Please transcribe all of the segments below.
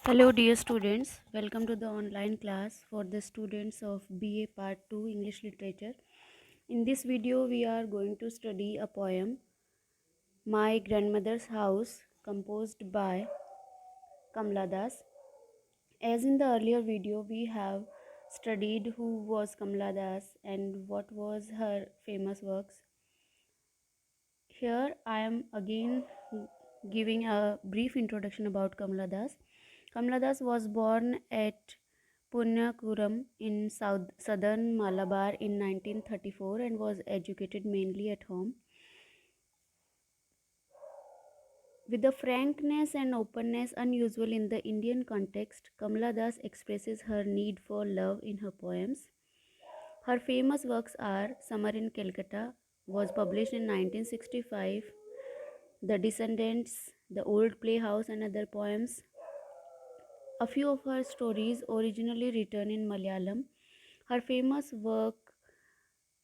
Hello dear students, welcome to the online class for the students of BA Part 2 English Literature. In this video we are going to study a poem My Grandmother's House composed by Kamla Das. As in the earlier video we have studied who was Kamla Das and what was her famous works. Here I am again giving a brief introduction about Kamla Das. Kamla Das was born at Punnakuram in southern Malabar in 1934 and was educated mainly at home. With a frankness and openness unusual in the Indian context, Kamla Das expresses her need for love in her poems. Her famous works are Summer in Calcutta, was published in 1965, The Descendants, The Old Playhouse and Other Poems. A few of her stories originally written in Malayalam. Her famous work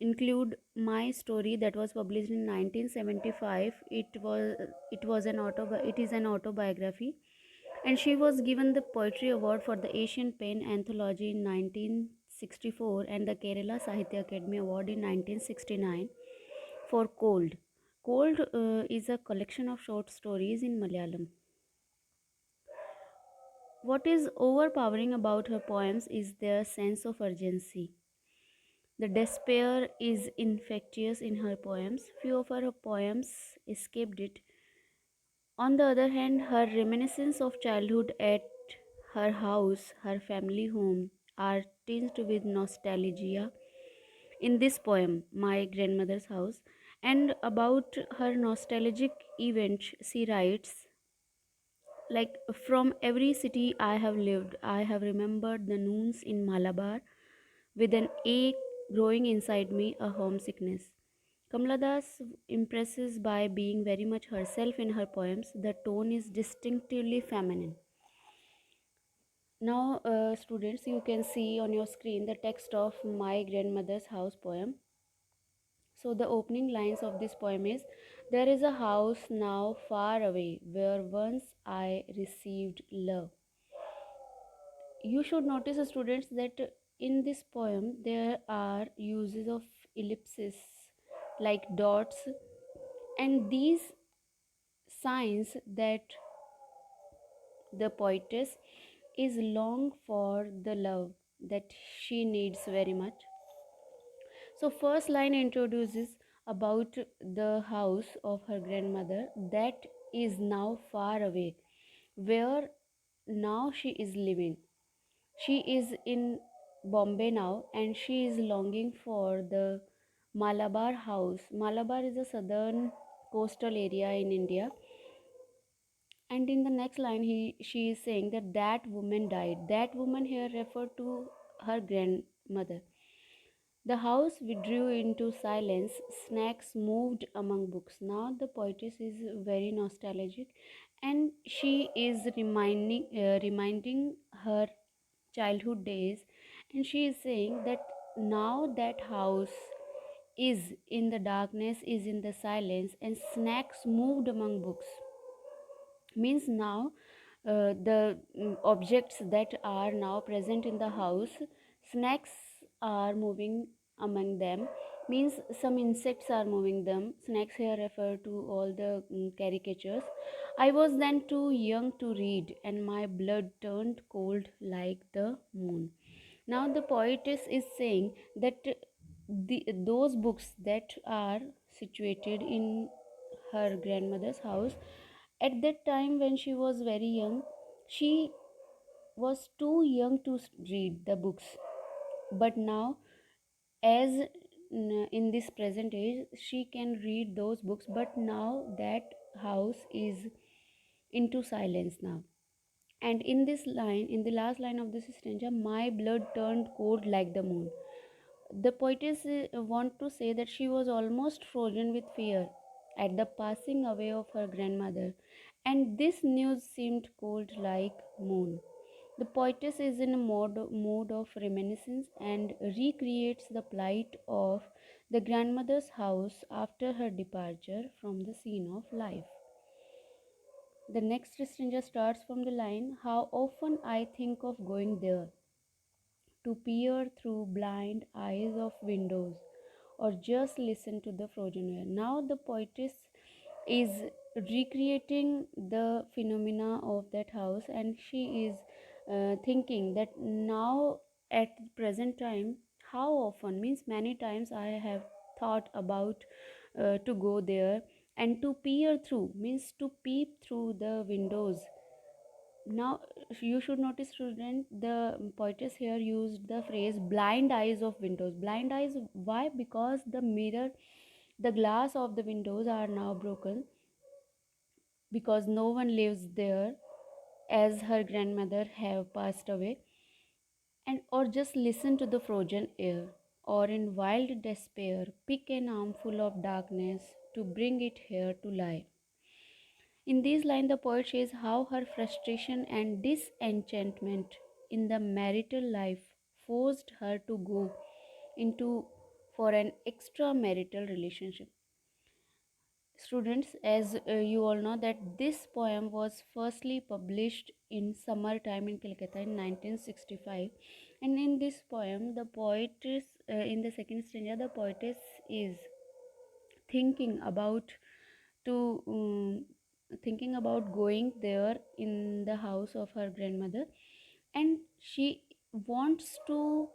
include My Story that was published in 1975. It is an autobiography, and she was given the Poetry Award for the Asian Pen Anthology in 1964 and the Kerala Sahitya Academy Award in 1969 for Cold. Cold is a collection of short stories in Malayalam. What is overpowering about her poems is their sense of urgency. The despair is infectious in her poems. Few of her poems escaped it. On the other hand, her reminiscences of childhood at her house, her family home, are tinged with nostalgia. In this poem, My Grandmother's House, and about her nostalgic event, she writes, like, from every city I have lived, I have remembered the noons in Malabar with an ache growing inside me, a homesickness. Kamala Das impresses by being very much herself in her poems. The tone is distinctively feminine. Now, students, you can see on your screen the text of My Grandmother's House poem. So, the opening lines of this poem is, there is a house now far away where once I received love. You should notice, students, that in this poem there are uses of ellipses like dots, and these signs that the poetess is long for the love that she needs very much. So first line introduces about the house of her grandmother that is now far away, where now she is living. She is in Bombay now and she is longing for the Malabar house. Malabar is a southern coastal area in India. And in the next line, she is saying that that woman died. That woman here referred to her grandmother. The house withdrew into silence. Snacks moved among books. Now the poetess is very nostalgic, and she is reminding her childhood days, and she is saying that now that house is in the darkness, is in the silence, and snacks moved among books. Means now the objects that are now present in the house, snacks are moving among them, means some insects are moving them. Snacks here refer to all the caricatures. I was then too young to read and my blood turned cold like the moon. Now the poetess is saying that those books that are situated in her grandmother's house, at that time when she was very young, she was too young to read the books. But now, as in this present age, she can read those books, but now that house is into silence now. And in this line, in the last line of this stanza, my blood turned cold like the moon. The poetess want to say that she was almost frozen with fear at the passing away of her grandmother, and this news seemed cold like moon. The poetess is in a mode of reminiscence and recreates the plight of the grandmother's house after her departure from the scene of life. The next stanza starts from the line, how often I think of going there, to peer through blind eyes of windows, or just listen to the frozen air. Now the poetess is recreating the phenomena of that house, and she is thinking that now at present time, how often means many times I have thought about to go there, and to peer through means to peep through the windows. Now you should notice, student, the poetess here used the phrase blind eyes of windows. Blind eyes, why? Because the mirror, the glass of the windows are now broken, because no one lives there, as her grandmother have passed away. And or just listen to the frozen air, or in wild despair pick an armful of darkness to bring it here to lie. In these lines, the poet says how her frustration and disenchantment in the marital life forced her to go into for an extramarital relationship. Students, as you all know, that this poem was firstly published in summertime in Calcutta in 1965, and in this poem, the poetess in the second stanza, the poetess is thinking about to thinking about going there in the house of her grandmother, and she wants to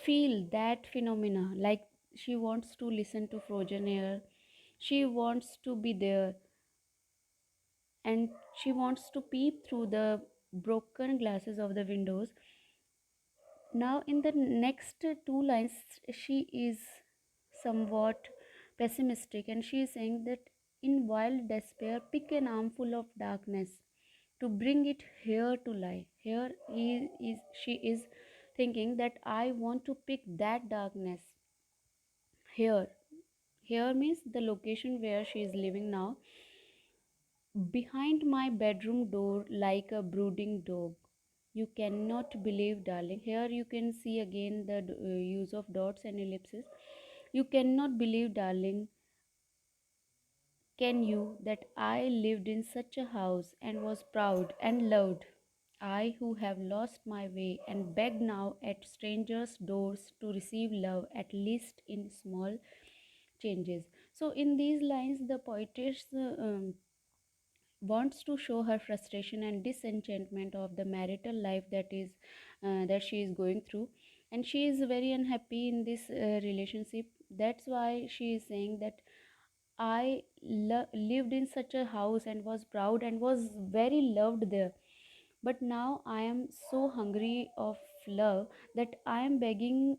feel that phenomena, like she wants to listen to frozen air, she wants to be there, and she wants to peep through the broken glasses of the windows. Now in the next two lines, she is somewhat pessimistic, and she is saying that in wild despair pick an armful of darkness to bring it here to lie. Here she is thinking that I want to pick that darkness here. Here means the location where she is living now, behind my bedroom door like a brooding dog. You cannot believe, darling. Here you can see again the use of dots and ellipses. You cannot believe, darling, can you, that I lived in such a house and was proud and loved? I who have lost my way and beg now at strangers' doors to receive love, at least in small changes. So, in these lines, the poetess wants to show her frustration and disenchantment of the marital life that she is going through, and she is very unhappy in this relationship. That's why she is saying that I lived in such a house and was proud and was very loved there, but now I am so hungry of love that I am begging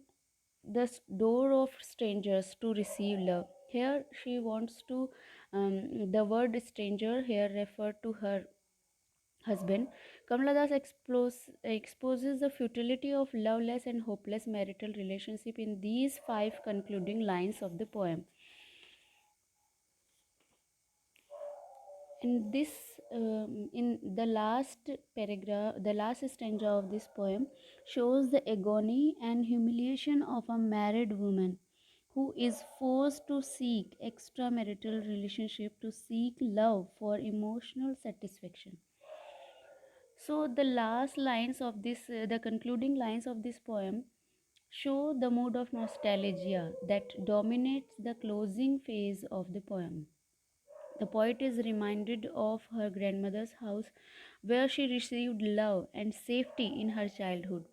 the door of strangers to receive love. Here she wants to, the word stranger here refer to her husband. Kamala Das exposes the futility of loveless and hopeless marital relationship in these five concluding lines of the poem. In this, in the last paragraph, the last stanza of this poem shows the agony and humiliation of a married woman who is forced to seek extramarital relationship to seek love for emotional satisfaction. So the last lines of this, the concluding lines of this poem show the mood of nostalgia that dominates the closing phase of the poem. The poet is reminded of her grandmother's house where she received love and safety in her childhood.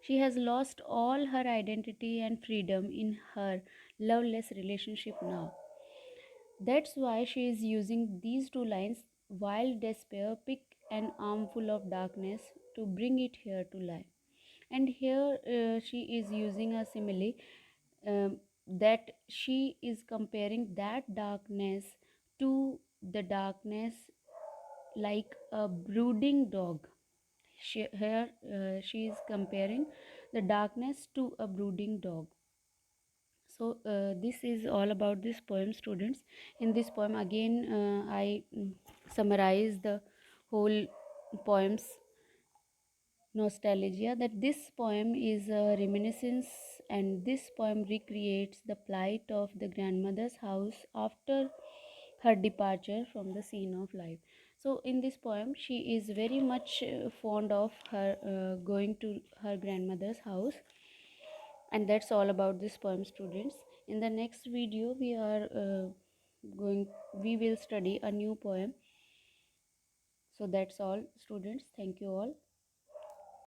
She has lost all her identity and freedom in her loveless relationship now. That's why she is using these two lines, wild despair, pick an armful of darkness to bring it here to lie. And here she is using a simile, that she is comparing that darkness to the darkness like a brooding dog. Here she is comparing the darkness to a brooding dog. So this is all about this poem, students. In this poem again, I summarize the whole poem's nostalgia, that this poem is a reminiscence, and this poem recreates the plight of the grandmother's house after her departure from the scene of life. So in this poem she is very much fond of her going to her grandmother's house. And that's all about this poem, students. In the next video going we will study a new poem. So that's all, students. Thank you all.